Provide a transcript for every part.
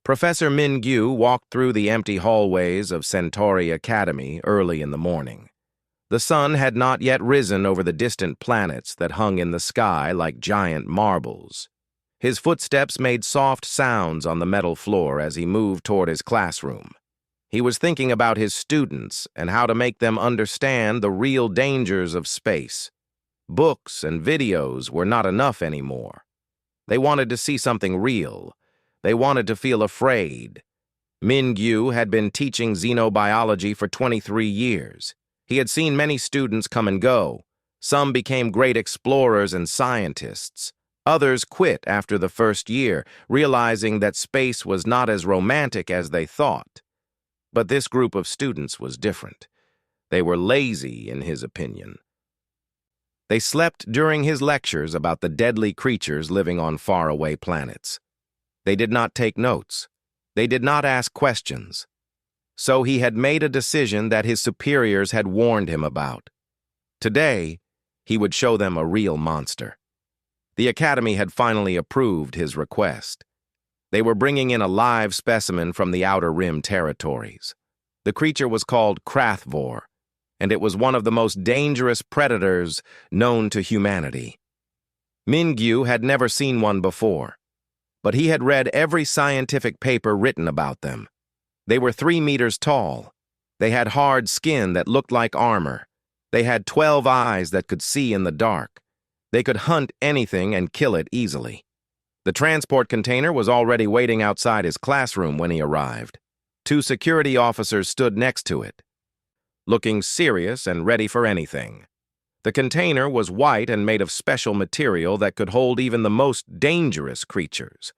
Professor Min-gyu walked through the empty hallways of Centauri Academy early in the morning. The sun had not yet risen over the distant planets that hung in the sky like giant marbles. His footsteps made soft sounds on the metal floor as he moved toward his classroom. He was thinking about his students and how to make them understand the real dangers of space. Books and videos were not enough anymore. They wanted to see something real. They wanted to feel afraid. Min-gyu had been teaching xenobiology for 23 years. He had seen many students come and go. Some became great explorers and scientists. Others quit after the first year, realizing that space was not as romantic as they thought. But this group of students was different. They were lazy, in his opinion. They slept during his lectures about the deadly creatures living on faraway planets. They did not take notes. They did not ask questions. So he had made a decision that his superiors had warned him about. Today, he would show them a real monster. The Academy had finally approved his request. They were bringing in a live specimen from the Outer Rim territories. The creature was called Krathvor, and it was one of the most dangerous predators known to humanity. Min-gyu had never seen one before, but he had read every scientific paper written about them. They were 3 meters tall. They had hard skin that looked like armor. They had 12 eyes that could see in the dark. They could hunt anything and kill it easily. The transport container was already waiting outside his classroom when he arrived. 2 security officers stood next to it, looking serious and ready for anything. The container was white and made of special material that could hold even the most dangerous creatures.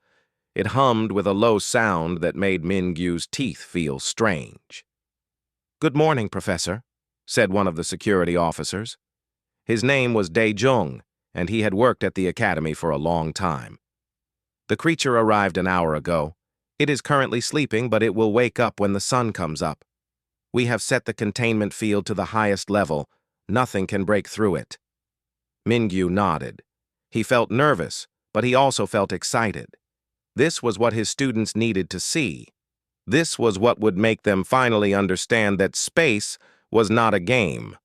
It hummed with a low sound that made Min-gyu's teeth feel strange. "Good morning, Professor," said one of the security officers. His name was Dae-jung, and he had worked at the academy for a long time. "The creature arrived an hour ago. It is currently sleeping, but it will wake up when the sun comes up. We have set the containment field to the highest level. Nothing can break through it." Min-gyu nodded. He felt nervous, but he also felt excited. This was what his students needed to see. This was what would make them finally understand that space was not a game.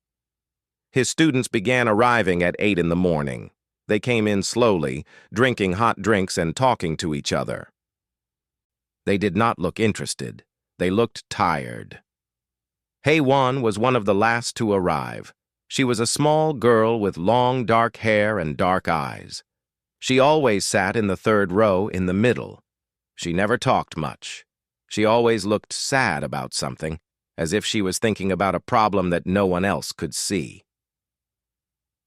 His students began arriving at 8 in the morning. They came in slowly, drinking hot drinks and talking to each other. They did not look interested. They looked tired. Hae-won was one of the last to arrive. She was a small girl with long dark hair and dark eyes. She always sat in the 3rd row in the middle. She never talked much. She always looked sad about something, as if she was thinking about a problem that no one else could see.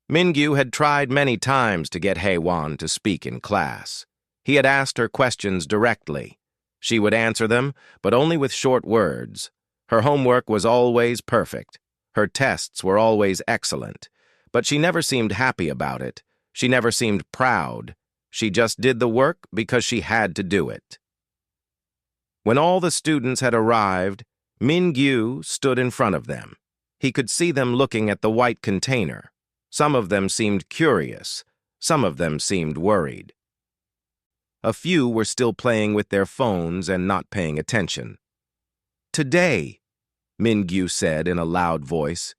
Min-gyu had tried many times to get Hae-won to speak in class. He had asked her questions directly. She would answer them, but only with short words. Her homework was always perfect. Her tests were always excellent, but she never seemed happy about it. She never seemed proud. She just did the work because she had to do it. When all the students had arrived, Min-gyu stood in front of them. He could see them looking at the white container. Some of them seemed curious. Some of them seemed worried. A few were still playing with their phones and not paying attention. "Today," Min-gyu said in a loud voice,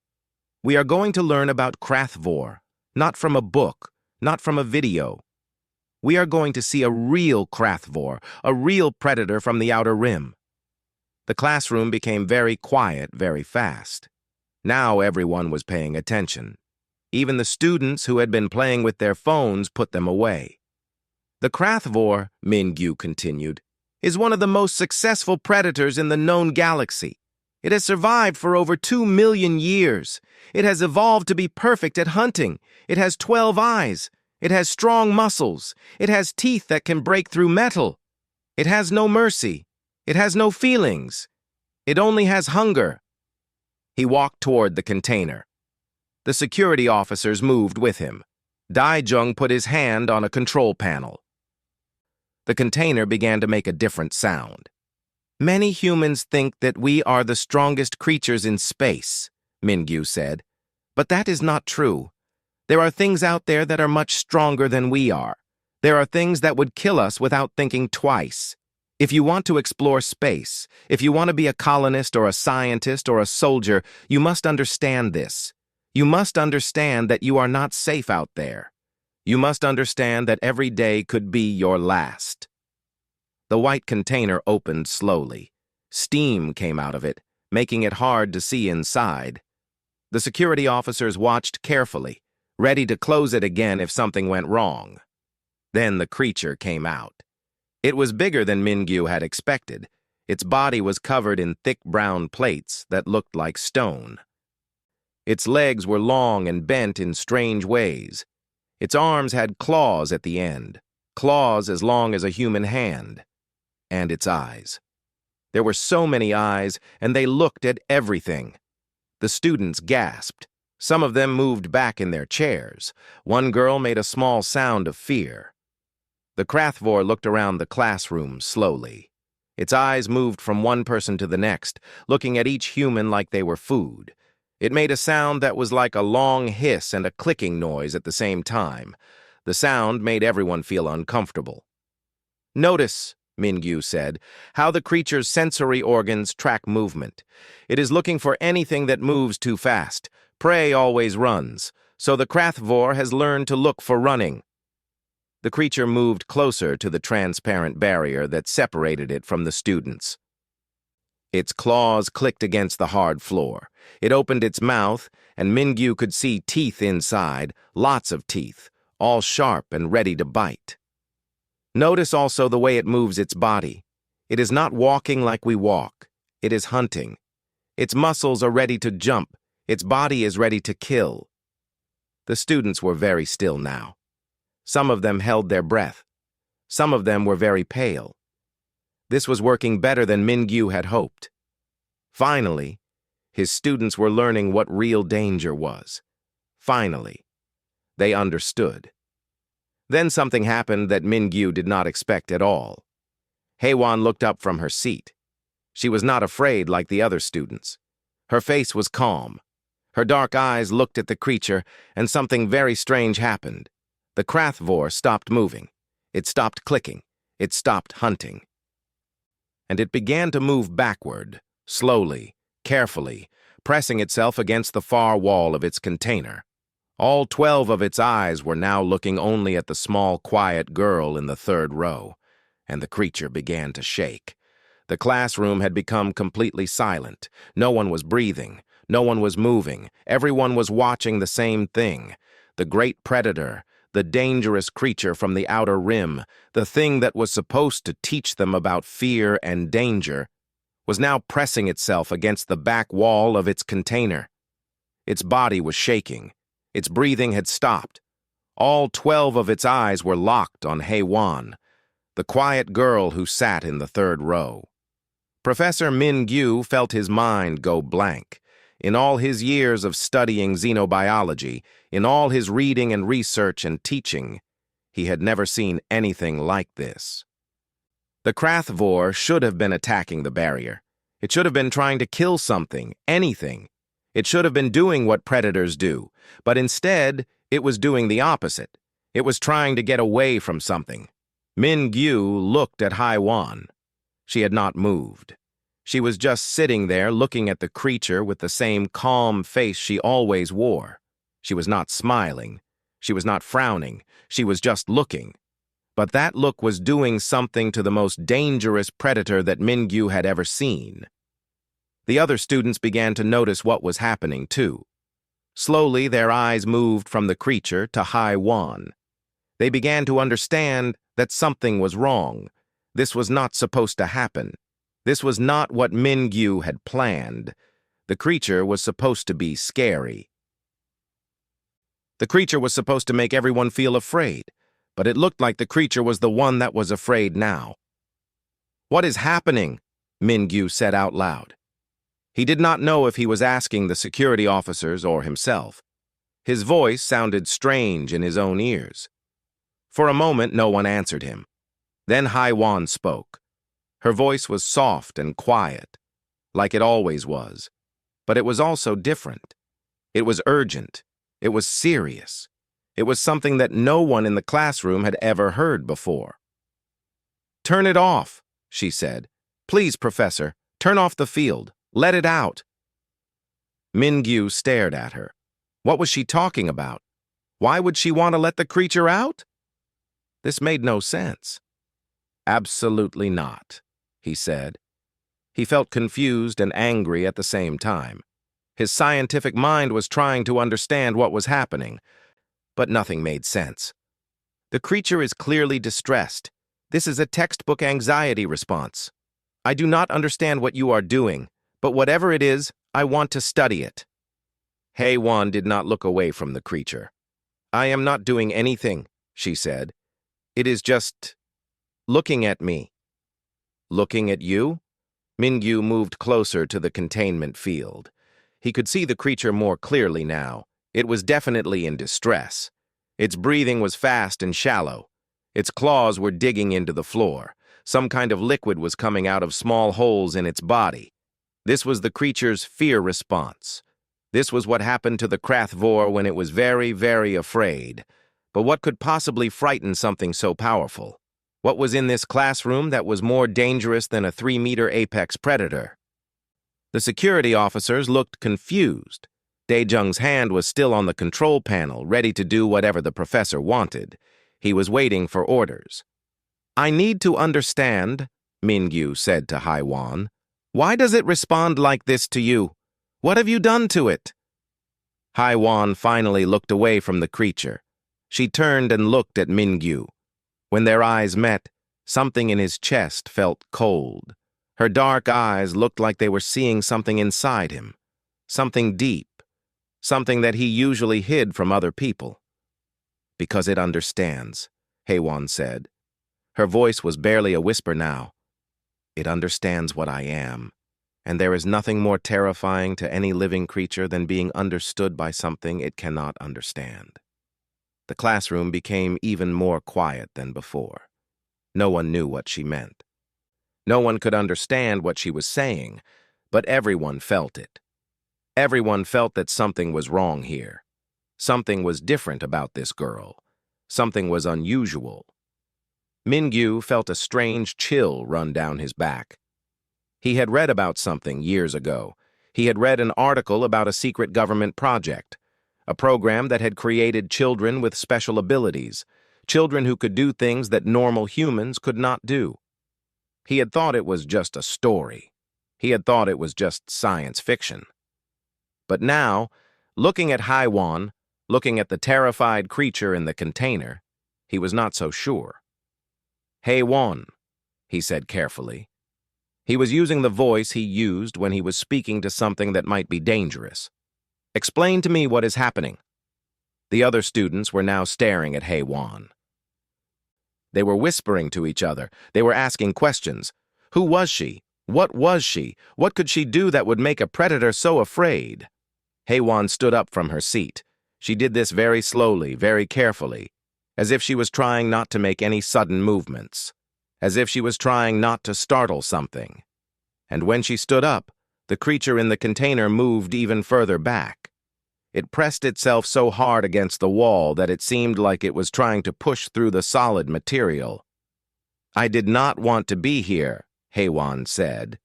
"we are going to learn about Krathvor, not from a book, not from a video. We are going to see a real Krathvor, a real predator from the Outer Rim." The classroom became very quiet very fast. Now everyone was paying attention. Even the students who had been playing with their phones put them away. "The Krathvor," Min-gyu continued, "is one of the most successful predators in the known galaxy. It has survived for over 2 million years. It has evolved to be perfect at hunting. It has 12 eyes. It has strong muscles. It has teeth that can break through metal. It has no mercy. It has no feelings. It only has hunger." He walked toward the container. The security officers moved with him. Dae-jung put his hand on a control panel. The container began to make a different sound. "Many humans think that we are the strongest creatures in space," Min-gyu said. "But that is not true. There are things out there that are much stronger than we are. There are things that would kill us without thinking twice. If you want to explore space, if you want to be a colonist or a scientist or a soldier, you must understand this. You must understand that you are not safe out there. You must understand that every day could be your last. The white container opened slowly. Steam came out of it, making it hard to see inside. The security officers watched carefully, ready to close it again if something went wrong. Then the creature came out. It was bigger than Mingyu had expected. Its body was covered in thick brown plates that looked like stone. Its legs were long and bent in strange ways. Its arms had claws at the end, claws as long as a human hand. And its eyes. There were so many eyes, and they looked at everything. The students gasped. Some of them moved back in their chairs. One girl made a small sound of fear. The Krathvor looked around the classroom slowly. Its eyes moved from one person to the next, looking at each human like they were food. It made a sound that was like a long hiss and a clicking noise at the same time. The sound made everyone feel uncomfortable. "Notice," Mingyu said, "how the creature's sensory organs track movement. It is looking for anything that moves too fast. Prey always runs, so the Krathvor has learned to look for running." The creature moved closer to the transparent barrier that separated it from the students. Its claws clicked against the hard floor. It opened its mouth, and Mingyu could see teeth inside, lots of teeth, all sharp and ready to bite. Notice also the way it moves its body. It is not walking like we walk. It is hunting. Its muscles are ready to jump. Its body is ready to kill. The students were very still now. Some of them held their breath. Some of them were very pale. This was working better than Mingyu had hoped. Finally, his students were learning what real danger was. Finally, they understood. Then something happened that Mingyu did not expect at all. Heywan looked up from her seat. She was not afraid like the other students. Her face was calm. Her dark eyes looked at the creature, and something very strange happened. The Krathvor stopped moving. It stopped clicking. It stopped hunting. And it began to move backward, slowly, carefully, pressing itself against the far wall of its container. All 12 of its eyes were now looking only at the small, quiet girl in the third row, and the creature began to shake. The classroom had become completely silent. No one was breathing. No one was moving. Everyone was watching the same thing. The great predator, the dangerous creature from the outer rim, the thing that was supposed to teach them about fear and danger, was now pressing itself against the back wall of its container. Its body was shaking. Its breathing had stopped. All 12 of its eyes were locked on Heywan, the quiet girl who sat in the third row. Professor Mingyu felt his mind go blank. In all his years of studying xenobiology, in all his reading and research and teaching, he had never seen anything like this. The Krathvor should have been attacking the barrier. It should have been trying to kill something, anything. It should have been doing what predators do, but instead, it was doing the opposite. It was trying to get away from something. Mingyu looked at Heywan. She had not moved. She was just sitting there looking at the creature with the same calm face she always wore. She was not smiling. She was not frowning. She was just looking. But that look was doing something to the most dangerous predator that Mingyu had ever seen. The other students began to notice what was happening, too. Slowly, their eyes moved from the creature to Heywan. They began to understand that something was wrong. This was not supposed to happen. This was not what Mingyu had planned. The creature was supposed to be scary. The creature was supposed to make everyone feel afraid, but it looked like the creature was the one that was afraid now. "What is happening?" Mingyu said out loud. He did not know if he was asking the security officers or himself. His voice sounded strange in his own ears. For a moment, no one answered him. Then Heywan spoke. Her voice was soft and quiet, like it always was. But it was also different. It was urgent. It was serious. It was something that no one in the classroom had ever heard before. "Turn it off," she said. "Please, Professor, turn off the field. Let it out." Mingyu stared at her. What was she talking about? Why would she want to let the creature out? This made no sense. "Absolutely not," he said. He felt confused and angry at the same time. His scientific mind was trying to understand what was happening, but nothing made sense. "The creature is clearly distressed. This is a textbook anxiety response. I do not understand what you are doing, but whatever it is, I want to study it." HFY did not look away from the creature. "I am not doing anything," she said. "It is just looking at me." "Looking at you?" Mingyu moved closer to the containment field. He could see the creature more clearly now. It was definitely in distress. Its breathing was fast and shallow. Its claws were digging into the floor. Some kind of liquid was coming out of small holes in its body. This was the creature's fear response. This was what happened to the Krathvor when it was very, very afraid. But what could possibly frighten something so powerful? What was in this classroom that was more dangerous than a 3-meter apex predator? The security officers looked confused. Daejung's hand was still on the control panel, ready to do whatever the professor wanted. He was waiting for orders. "I need to understand," Mingyu said to HFY. "Why does it respond like this to you? What have you done to it?" HFY finally looked away from the creature. She turned and looked at Mingyu. When their eyes met, something in his chest felt cold. Her dark eyes looked like they were seeing something inside him, something deep, something that he usually hid from other people. "Because it understands," HFY said. Her voice was barely a whisper now. "It understands what I am, and there is nothing more terrifying to any living creature than being understood by something it cannot understand." The classroom became even more quiet than before. No one knew what she meant. No one could understand what she was saying, but everyone felt it. Everyone felt that something was wrong here. Something was different about this girl. Something was unusual. Mingyu felt a strange chill run down his back. He had read about something years ago. He had read an article about a secret government project, a program that had created children with special abilities, children who could do things that normal humans could not do. He had thought it was just a story. He had thought it was just science fiction. But now, looking at HFY, looking at the terrified creature in the container, he was not so sure. "HFY," he said carefully. He was using the voice he used when he was speaking to something that might be dangerous. "Explain to me what is happening." The other students were now staring at HFY. They were whispering to each other. They were asking questions. Who was she? What was she? What could she do that would make a predator so afraid? HFY stood up from her seat. She did this very slowly, very carefully, as if she was trying not to make any sudden movements, as if she was trying not to startle something. And when she stood up, the creature in the container moved even further back. It pressed itself so hard against the wall that it seemed like it was trying to push through the solid material. "I did not want to be here," HFY said.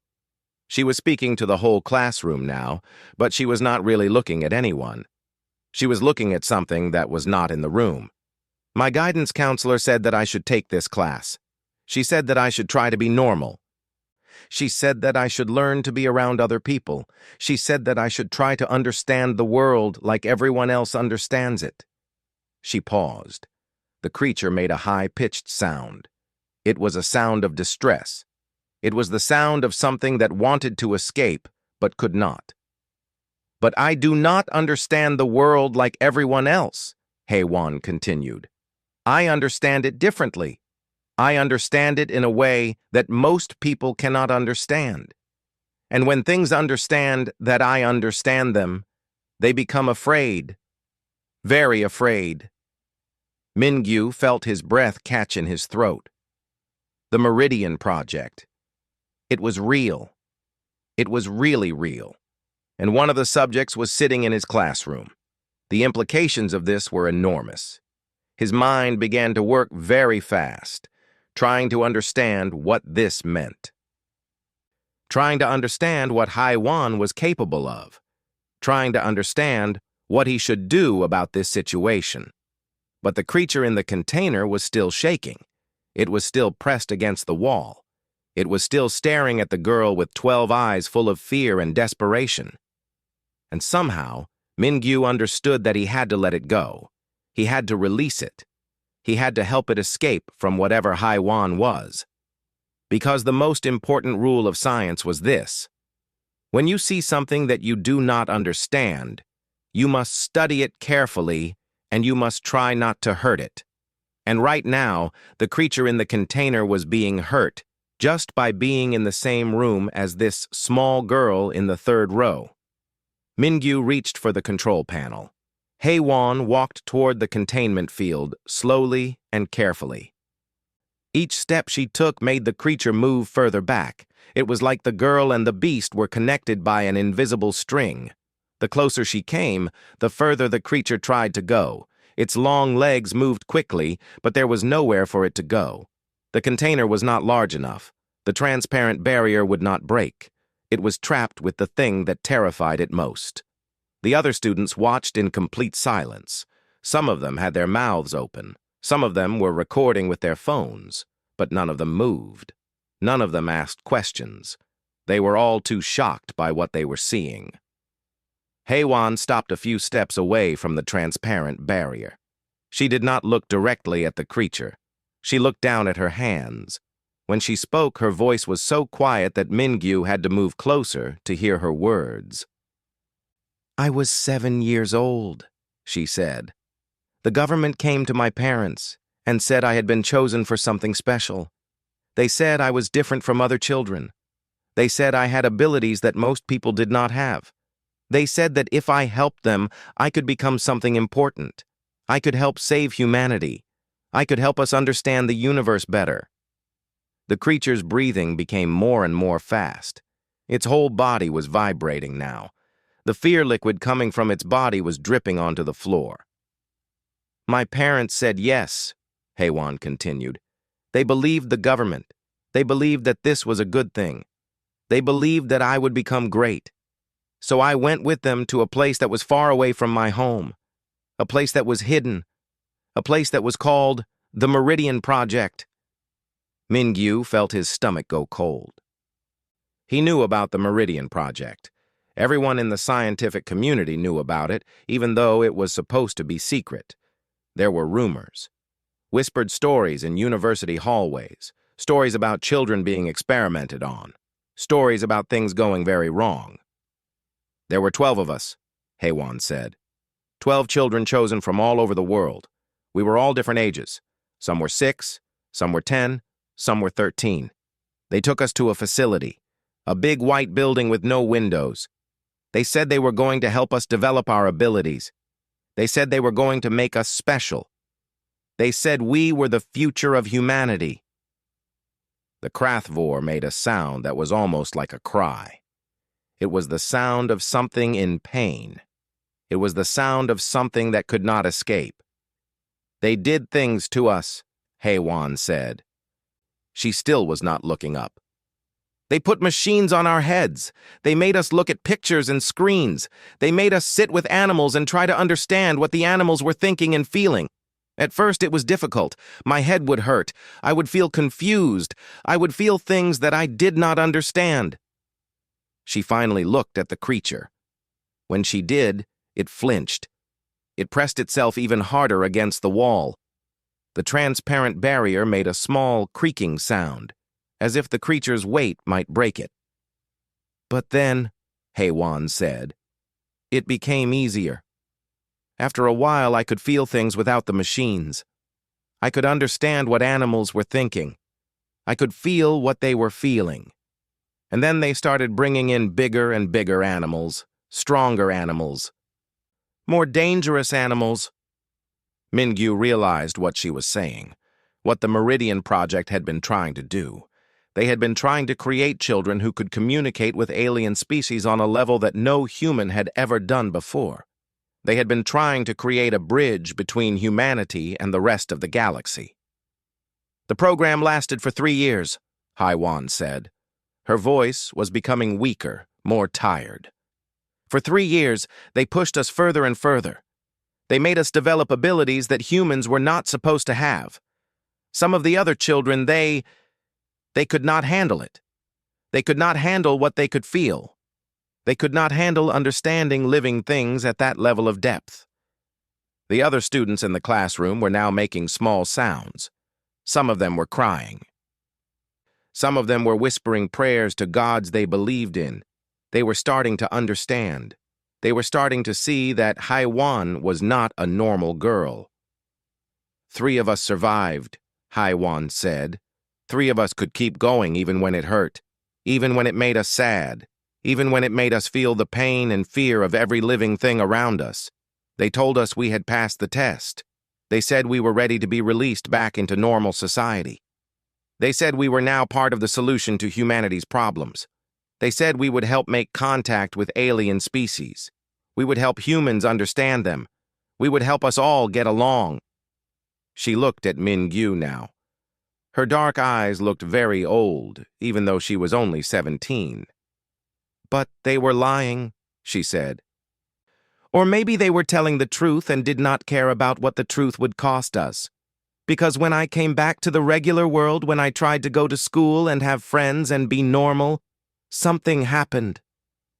She was speaking to the whole classroom now, but she was not really looking at anyone. She was looking at something that was not in the room. "My guidance counselor said that I should take this class. She said that I should try to be normal. She said that I should learn to be around other people. She said that I should try to understand the world like everyone else understands it." She paused. The creature made a high-pitched sound. It was a sound of distress. It was the sound of something that wanted to escape, but could not. "But I do not understand the world like everyone else," HFY continued. "I understand it differently. I understand it in a way that most people cannot understand. And when things understand that I understand them, they become afraid. Very afraid." Mingyu felt his breath catch in his throat. The Meridian Project. It was real. It was really real. And one of the subjects was sitting in his classroom. The implications of this were enormous. His mind began to work very fast. trying to understand what this meant. Trying to understand what HFY was capable of. Trying to understand what he should do about this situation. But the creature in the container was still shaking. It was still pressed against the wall. It was still staring at the girl with 12 eyes full of fear and desperation. And somehow, Mingyu understood that he had to let it go. He had to release it. He had to help it escape from whatever HFY was. Because the most important rule of science was this: when you see something that you do not understand, you must study it carefully and you must try not to hurt it. And right now, the creature in the container was being hurt just by being in the same room as this small girl in the third row. Mingyu reached for the control panel. HFY walked toward the containment field slowly and carefully. Each step she took made the creature move further back. It was like the girl and the beast were connected by an invisible string. The closer she came, the further the creature tried to go. Its long legs moved quickly, but there was nowhere for it to go. The container was not large enough. The transparent barrier would not break. It was trapped with the thing that terrified it most. The other students watched in complete silence. Some of them had their mouths open. Some of them were recording with their phones, but none of them moved. None of them asked questions. They were all too shocked by what they were seeing. HFY stopped a few steps away from the transparent barrier. She did not look directly at the creature. She looked down at her hands. When she spoke, her voice was so quiet that Mingyu had to move closer to hear her words. "I was 7 years old," she said. "The government came to my parents and said I had been chosen for something special. They said I was different from other children. They said I had abilities that most people did not have. They said that if I helped them, I could become something important. I could help save humanity. I could help us understand the universe better." The creature's breathing became more and more fast. Its whole body was vibrating now. The fear liquid coming from its body was dripping onto the floor. "My parents said yes," HFY continued. "They believed the government. They believed that this was a good thing. They believed that I would become great. So I went with them to a place that was far away from my home, a place that was hidden, a place that was called the Meridian Project." Mingyu felt his stomach go cold. He knew about the Meridian Project. Everyone in the scientific community knew about it, even though it was supposed to be secret. There were rumors. Whispered stories in university hallways. Stories about children being experimented on. Stories about things going very wrong. "There were 12 of us," HFY said. 12 children chosen from all over the world. We were all different ages. Some were 6, some were 10, some were 13. They took us to a facility, a big white building with no windows. They said they were going to help us develop our abilities. They said they were going to make us special. They said we were the future of humanity. The Krathvor made a sound that was almost like a cry. It was the sound of something in pain. It was the sound of something that could not escape. "They did things to us," HFY said. She still was not looking up. "They put machines on our heads. They made us look at pictures and screens. They made us sit with animals and try to understand what the animals were thinking and feeling. At first it was difficult. My head would hurt. I would feel confused. I would feel things that I did not understand." She finally looked at the creature. When she did, it flinched. It pressed itself even harder against the wall. The transparent barrier made a small creaking sound, as if the creature's weight might break it. "But then," HFY said, "it became easier. After a while, I could feel things without the machines. I could understand what animals were thinking. I could feel what they were feeling. And then they started bringing in bigger and bigger animals, stronger animals, more dangerous animals." Mingyu realized what she was saying, what the Meridian Project had been trying to do. They had been trying to create children who could communicate with alien species on a level that no human had ever done before. They had been trying to create a bridge between humanity and the rest of the galaxy. The program lasted for 3 years, HFY said. Her voice was becoming weaker, more tired. For 3 years, they pushed us further and further. They made us develop abilities that humans were not supposed to have. Some of the other children, they could not handle it. They could not handle what they could feel. They could not handle understanding living things at that level of depth. The other students in the classroom were now making small sounds. Some of them were crying. Some of them were whispering prayers to gods they believed in. They were starting to understand. They were starting to see that HFY was not a normal girl. 3 of us survived, HFY said. 3 of us could keep going even when it hurt, even when it made us sad, even when it made us feel the pain and fear of every living thing around us. They told us we had passed the test. They said we were ready to be released back into normal society. They said we were now part of the solution to humanity's problems. They said we would help make contact with alien species. We would help humans understand them. We would help us all get along. She looked at Mingyu now. Her dark eyes looked very old, even though she was only 17. But they were lying, she said. Or maybe they were telling the truth and did not care about what the truth would cost us. Because when I came back to the regular world, when I tried to go to school and have friends and be normal, something happened.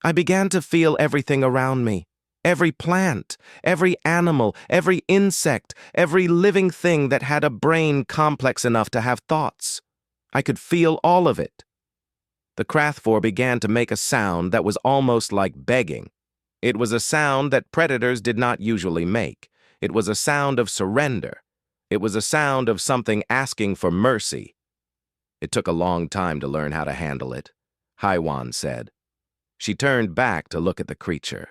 I began to feel everything around me. Every plant, every animal, every insect, every living thing that had a brain complex enough to have thoughts. I could feel all of it. The Krathvor began to make a sound that was almost like begging. It was a sound that predators did not usually make. It was a sound of surrender. It was a sound of something asking for mercy. It took a long time to learn how to handle it, HFY said. She turned back to look at the creature.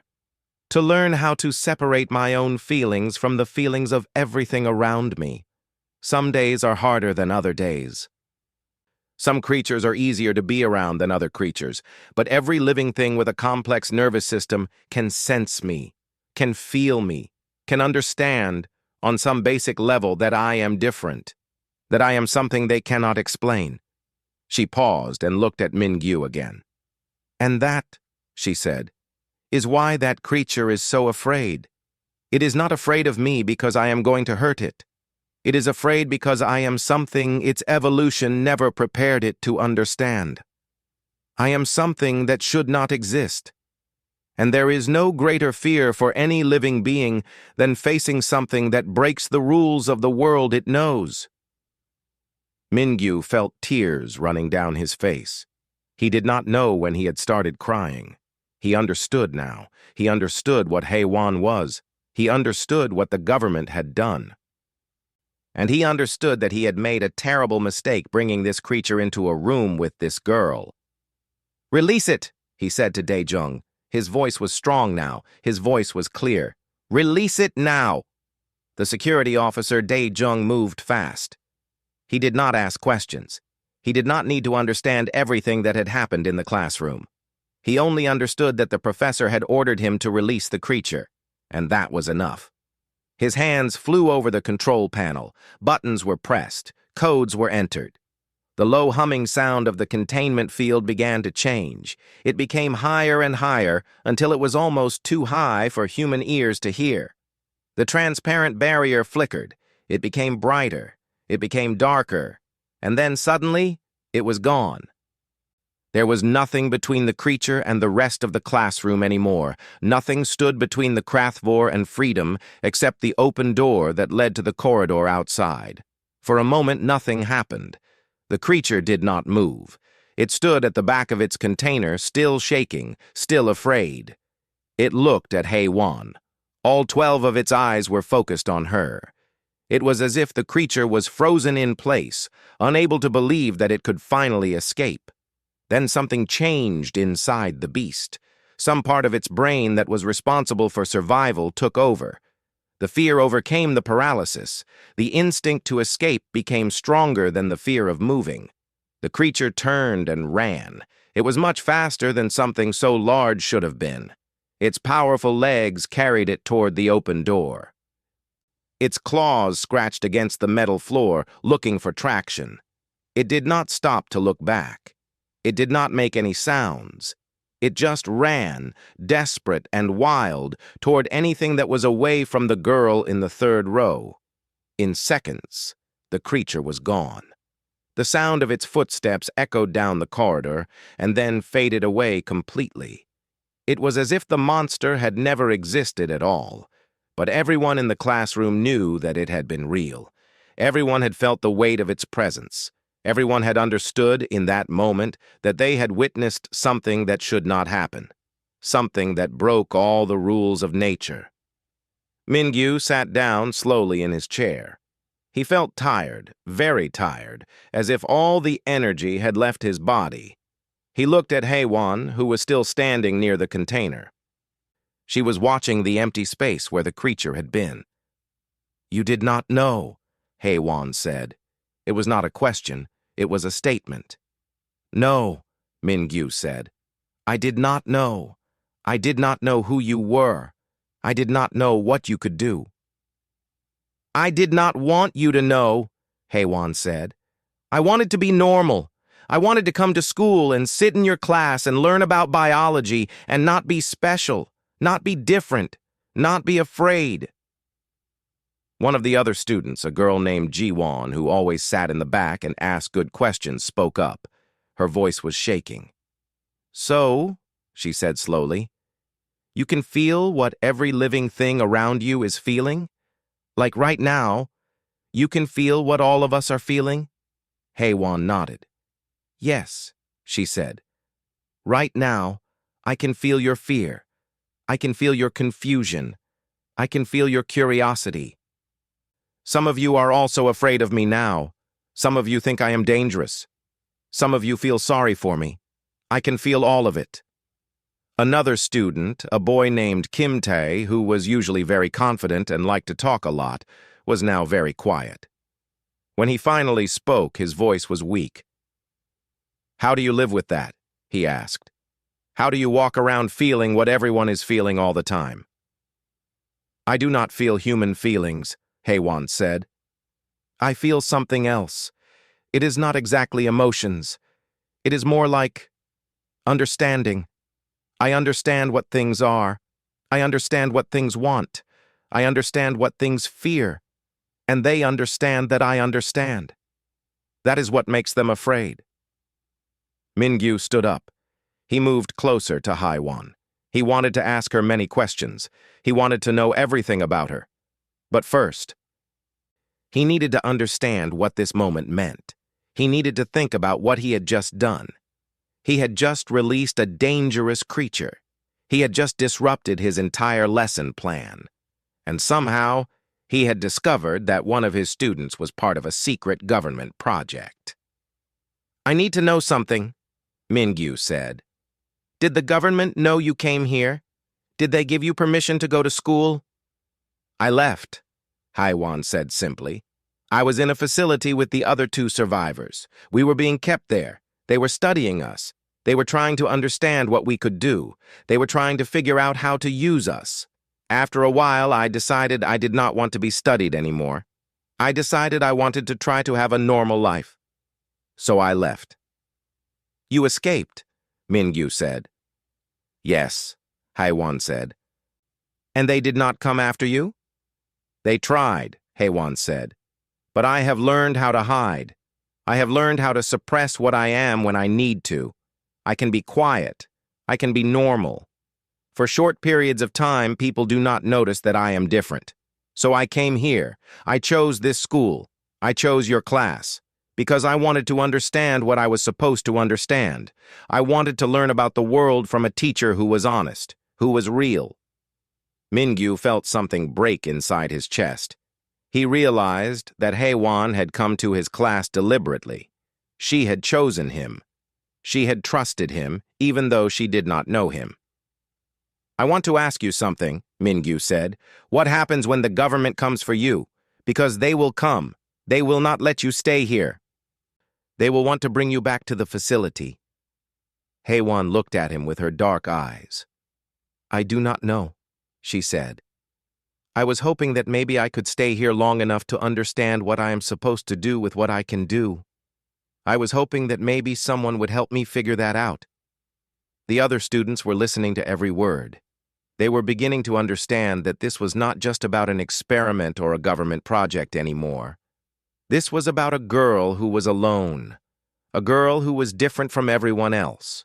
To learn how to separate my own feelings from the feelings of everything around me. Some days are harder than other days. Some creatures are easier to be around than other creatures, but every living thing with a complex nervous system can sense me, can feel me, can understand, on some basic level, that I am different, that I am something they cannot explain. She paused and looked at Mingyu again. And that, she said, is why that creature is so afraid. It is not afraid of me because I am going to hurt it. It is afraid because I am something its evolution never prepared it to understand. I am something that should not exist. And there is no greater fear for any living being than facing something that breaks the rules of the world it knows. Mingyu felt tears running down his face. He did not know when he had started crying. He understood now. He understood what HFY was. He understood what the government had done. And he understood that he had made a terrible mistake bringing this creature into a room with this girl. "Release it," he said to Daejung. His voice was strong now. His voice was clear. "Release it now." The security officer, Daejung, moved fast. He did not ask questions. He did not need to understand everything that had happened in the classroom. He only understood that the professor had ordered him to release the creature, and that was enough. His hands flew over the control panel. Buttons were pressed. Codes were entered. The low humming sound of the containment field began to change. It became higher and higher until it was almost too high for human ears to hear. The transparent barrier flickered. It became brighter. It became darker. And then suddenly, it was gone. There was nothing between the creature and the rest of the classroom anymore. Nothing stood between the Krathvor and freedom except the open door that led to the corridor outside. For a moment, nothing happened. The creature did not move. It stood at the back of its container, still shaking, still afraid. It looked at HFY. All 12 of its eyes were focused on her. It was as if the creature was frozen in place, unable to believe that it could finally escape. Then something changed inside the beast. Some part of its brain that was responsible for survival took over. The fear overcame the paralysis. The instinct to escape became stronger than the fear of moving. The creature turned and ran. It was much faster than something so large should have been. Its powerful legs carried it toward the open door. Its claws scratched against the metal floor, looking for traction. It did not stop to look back. It did not make any sounds. It just ran, desperate and wild, toward anything that was away from the girl in the third row. In seconds, the creature was gone. The sound of its footsteps echoed down the corridor and then faded away completely. It was as if the monster had never existed at all, but everyone in the classroom knew that it had been real. Everyone had felt the weight of its presence. Everyone had understood in that moment that they had witnessed something that should not happen, something that broke all the rules of nature. Mingyu sat down slowly in his chair. He felt tired, very tired, as if all the energy had left his body. He looked at Hye-won, who was still standing near the container. She was watching the empty space where the creature had been. "You did not know," Hye-won said. It was not a question, it was a statement. "No," Mingyu said. "I did not know. I did not know who you were. I did not know what you could do." "I did not want you to know," Hye-won said. "I wanted to be normal. I wanted to come to school and sit in your class and learn about biology and not be special, not be different, not be afraid." One of the other students, a girl named Ji-won, who always sat in the back and asked good questions, spoke up. Her voice was shaking. "So," she said slowly, "you can feel what every living thing around you is feeling? Like right now, you can feel what all of us are feeling?" Hye-won nodded. "Yes," she said. "Right now, I can feel your fear. I can feel your confusion. I can feel your curiosity. Some of you are also afraid of me now. Some of you think I am dangerous. Some of you feel sorry for me. I can feel all of it." Another student, a boy named Kim Tae, who was usually very confident and liked to talk a lot, was now very quiet. When he finally spoke, his voice was weak. "How do you live with that?" he asked. "How do you walk around feeling what everyone is feeling all the time?" "I do not feel human feelings," Hye-won said. "I feel something else. It is not exactly emotions. It is more like understanding. I understand what things are. I understand what things want. I understand what things fear. And they understand that I understand. That is what makes them afraid." Mingyu stood up. He moved closer to Hye-won. He wanted to ask her many questions. He wanted to know everything about her. But first, he needed to understand what this moment meant. He needed to think about what he had just done. He had just released a dangerous creature. He had just disrupted his entire lesson plan. And somehow, he had discovered that one of his students was part of a secret government project. "I need to know something," Mingyu said. "Did the government know you came here? Did they give you permission to go to school?" "I left," Hye-won said simply. "I was in a facility with the other two survivors. We were being kept there. They were studying us. They were trying to understand what we could do. They were trying to figure out how to use us. After a while, I decided I did not want to be studied anymore. I decided I wanted to try to have a normal life. So I left." "You escaped," Mingyu said. "Yes," Hye-won said. "And they did not come after you?" "They tried," Hye-won said. "But I have learned how to hide. I have learned how to suppress what I am when I need to. I can be quiet. I can be normal. For short periods of time, people do not notice that I am different. So I came here. I chose this school. I chose your class. Because I wanted to understand what I was supposed to understand. I wanted to learn about the world from a teacher who was honest, who was real." Mingyu felt something break inside his chest. He realized that Hye-won had come to his class deliberately. She had chosen him. She had trusted him, even though she did not know him. "I want to ask you something," Mingyu said. "What happens when the government comes for you? Because they will come. They will not let you stay here. They will want to bring you back to the facility." Hye-won looked at him with her dark eyes. "I do not know," she said. I was hoping that maybe I could stay here long enough to understand what I am supposed to do with what I can do. I was hoping that maybe someone would help me figure that out. The other students were listening to every word. They were beginning to understand that this was not just about an experiment or a government project anymore. This was about a girl who was alone, a girl who was different from everyone else,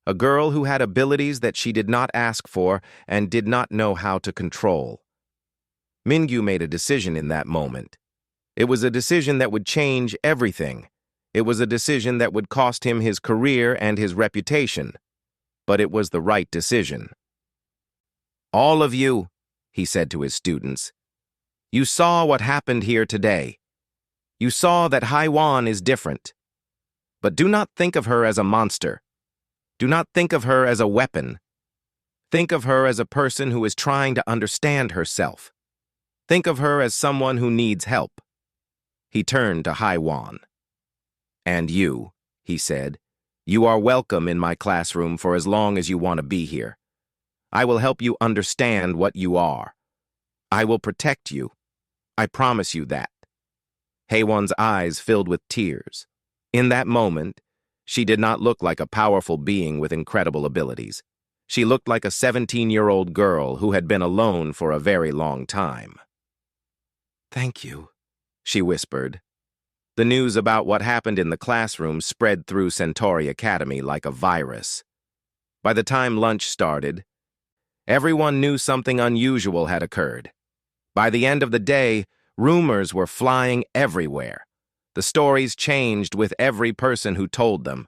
a girl who had abilities that she did not ask for and did not know how to control. Mingyu made a decision in that moment. It was a decision that would change everything. It was a decision that would cost him his career and his reputation. But it was the right decision. "All of you," he said to his students, "you saw what happened here today. You saw that Haiwan is different. But do not think of her as a monster. Do not think of her as a weapon. Think of her as a person who is trying to understand herself. Think of her as someone who needs help." He turned to Haiwan. "And you," he said, "you are welcome in my classroom for as long as you want to be here. I will help you understand what you are. I will protect you. I promise you that." Haiwan's eyes filled with tears. In that moment, she did not look like a powerful being with incredible abilities. She looked like a 17-year-old girl who had been alone for a very long time. "Thank you," she whispered. The news about what happened in the classroom spread through Centauri Academy like a virus. By the time lunch started, everyone knew something unusual had occurred. By the end of the day, rumors were flying everywhere. The stories changed with every person who told them.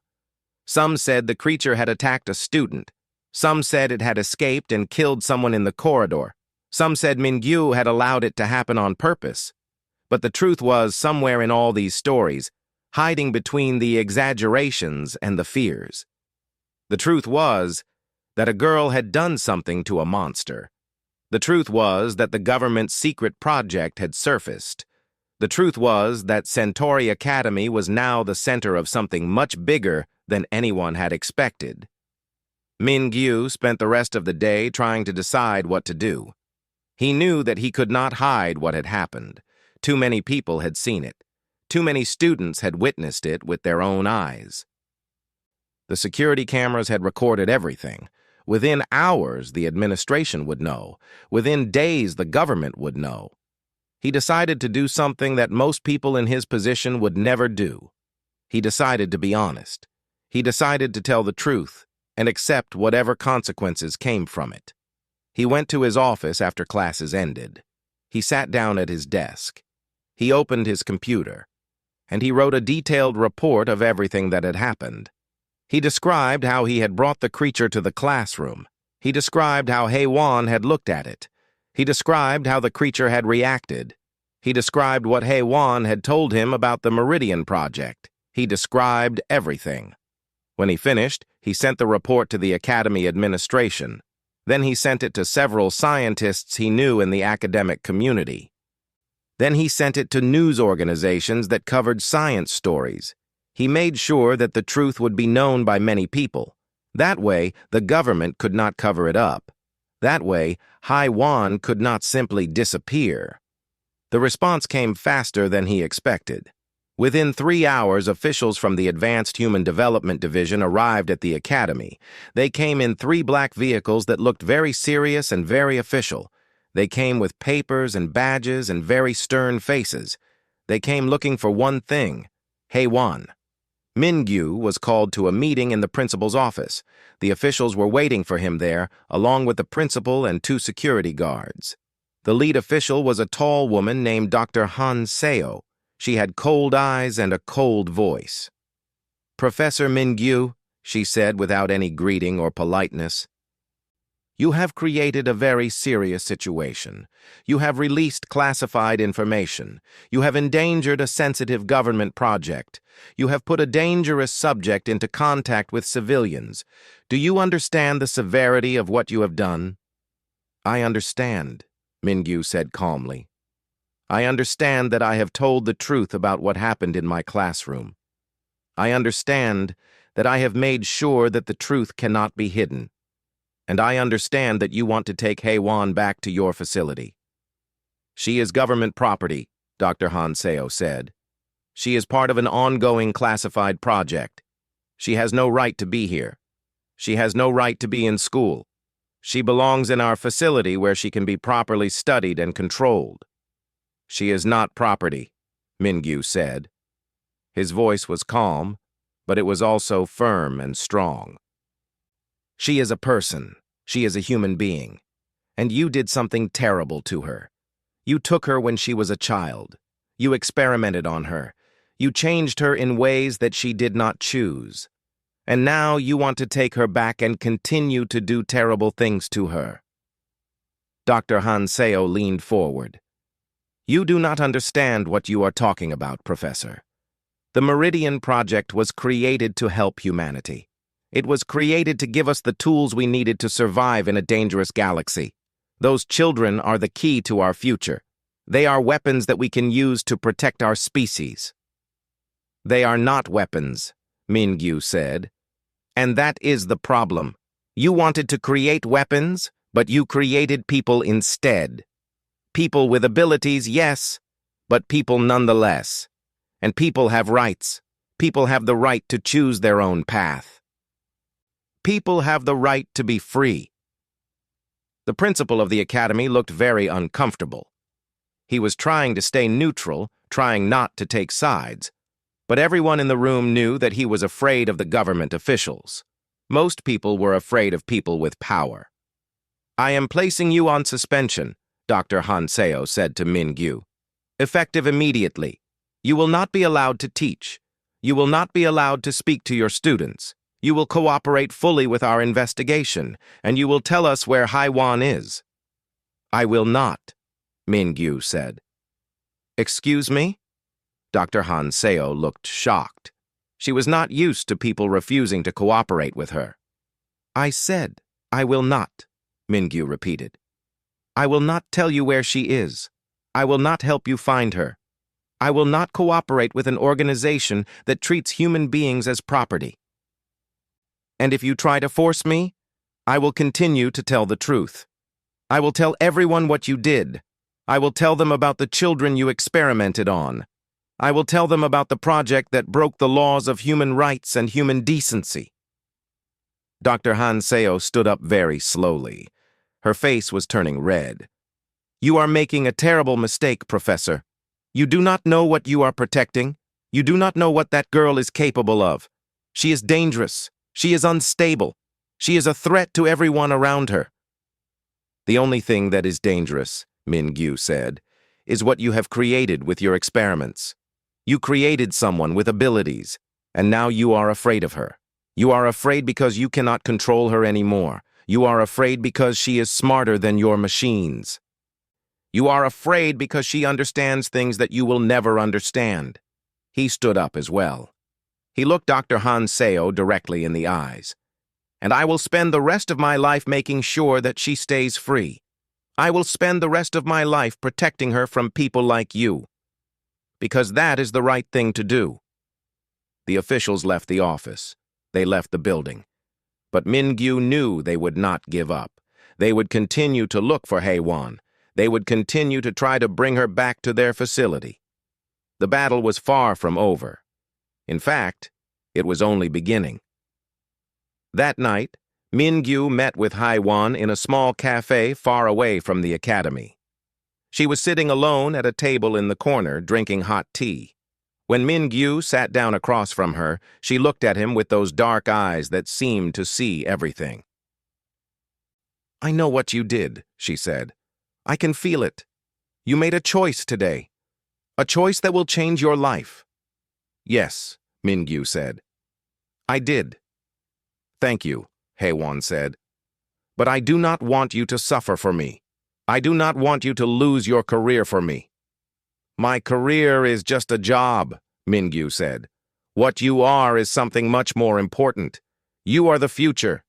Some said the creature had attacked a student. Some said it had escaped and killed someone in the corridor. Some said Mingyu had allowed it to happen on purpose. But the truth was somewhere in all these stories, hiding between the exaggerations and the fears. The truth was that a girl had done something to a monster. The truth was that the government's secret project had surfaced. The truth was that Centauri Academy was now the center of something much bigger than anyone had expected. Mingyu spent the rest of the day trying to decide what to do. He knew that he could not hide what had happened. Too many people had seen it. Too many students had witnessed it with their own eyes. The security cameras had recorded everything. Within hours, the administration would know. Within days, the government would know. He decided to do something that most people in his position would never do. He decided to be honest. He decided to tell the truth and accept whatever consequences came from it. He went to his office after classes ended. He sat down at his desk. He opened his computer, and he wrote a detailed report of everything that had happened. He described how he had brought the creature to the classroom. He described how Haiwan had looked at it. He described how the creature had reacted. He described what Haiwan had told him about the Meridian Project. He described everything. When he finished, he sent the report to the Academy administration. Then he sent it to several scientists he knew in the academic community. Then he sent it to news organizations that covered science stories. He made sure that the truth would be known by many people. That way, the government could not cover it up. That way, Haiwan could not simply disappear. The response came faster than he expected. Within 3 hours, officials from the Advanced Human Development Division arrived at the Academy. They came in 3 black vehicles that looked very serious and very official. They came with papers and badges and very stern faces. They came looking for one thing: Haiwan. Mingyu was called to a meeting in the principal's office. The officials were waiting for him there, along with the principal and 2 security guards. The lead official was a tall woman named Dr. Han Seo. She had cold eyes and a cold voice. "Professor Mingyu," she said without any greeting or politeness, "you have created a very serious situation. You have released classified information. You have endangered a sensitive government project. You have put a dangerous subject into contact with civilians. Do you understand the severity of what you have done?" "I understand," Mingyu said calmly. "I understand that I have told the truth about what happened in my classroom. I understand that I have made sure that the truth cannot be hidden. And I understand that you want to take Haiwan back to your facility. She is government property, Dr. Hanseo said. She is part of an ongoing classified project. She has no right to be here. She has no right to be in school. She belongs in our facility where she can be properly studied and controlled. She is not property, Mingyu said. His voice was calm, but it was also firm and strong. She is a person. She is a human being. And you did something terrible to her. You took her when she was a child. You experimented on her. You changed her in ways that she did not choose. And now you want to take her back and continue to do terrible things to her. Dr. Hanseo leaned forward. You do not understand what you are talking about, Professor. The Meridian Project was created to help humanity. It was created to give us the tools we needed to survive in a dangerous galaxy. Those children are the key to our future. They are weapons that we can use to protect our species. They are not weapons, Mingyu said. And that is the problem. You wanted to create weapons, but you created people instead. People with abilities, yes, but people nonetheless. And people have rights. People have the right to choose their own path. People have the right to be free. The principal of the academy looked very uncomfortable. He was trying to stay neutral, trying not to take sides, but everyone in the room knew that he was afraid of the government officials. Most people were afraid of people with power. I am placing you on suspension, Dr. Hanseo said to Mingyu. Effective immediately. You will not be allowed to teach. You will not be allowed to speak to your students. You will cooperate fully with our investigation, and you will tell us where Haiwan is. I will not, Mingyu said. Excuse me? Dr. Hanseo looked shocked. She was not used to people refusing to cooperate with her. I said, I will not, Mingyu repeated. I will not tell you where she is. I will not help you find her. I will not cooperate with an organization that treats human beings as property. And if you try to force me, I will continue to tell the truth. I will tell everyone what you did. I will tell them about the children you experimented on. I will tell them about the project that broke the laws of human rights and human decency. Dr. Hanseo stood up very slowly. Her face was turning red. You are making a terrible mistake, Professor. You do not know what you are protecting. You do not know what that girl is capable of. She is dangerous. She is unstable. She is a threat to everyone around her. The only thing that is dangerous, Mingyu said, is what you have created with your experiments. You created someone with abilities, and now you are afraid of her. You are afraid because you cannot control her anymore. You are afraid because she is smarter than your machines. You are afraid because she understands things that you will never understand. He stood up as well. He looked Dr. Hanseo directly in the eyes. And I will spend the rest of my life making sure that she stays free. I will spend the rest of my life protecting her from people like you. Because that is the right thing to do. The officials left the office. They left the building. But Mingyu knew they would not give up. They would continue to look for Haiwan. They would continue to try to bring her back to their facility. The battle was far from over. In fact, it was only beginning. That night, Mingyu met with Haiwan in a small cafe far away from the academy. She was sitting alone at a table in the corner drinking hot tea. When Mingyu sat down across from her, she looked at him with those dark eyes that seemed to see everything. I know what you did, she said. I can feel it. You made a choice today. A choice that will change your life. Yes, Mingyu said. I did. Thank you, Haiwan said. But I do not want you to suffer for me. I do not want you to lose your career for me. My career is just a job, Mingyu said. What you are is something much more important. You are the future.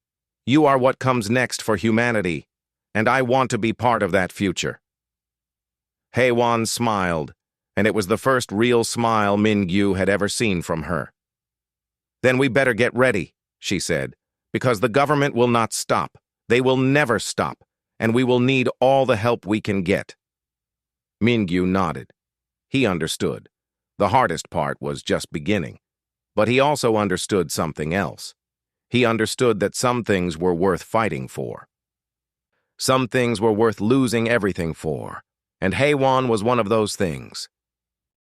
You are what comes next for humanity, and I want to be part of that future. Haiwan smiled, and it was the first real smile Mingyu had ever seen from her. Then we better get ready, she said, because the government will not stop. They will never stop, and we will need all the help we can get. Mingyu nodded. He understood. The hardest part was just beginning. But he also understood something else. He understood that some things were worth fighting for. Some things were worth losing everything for, and Heiwan was one of those things.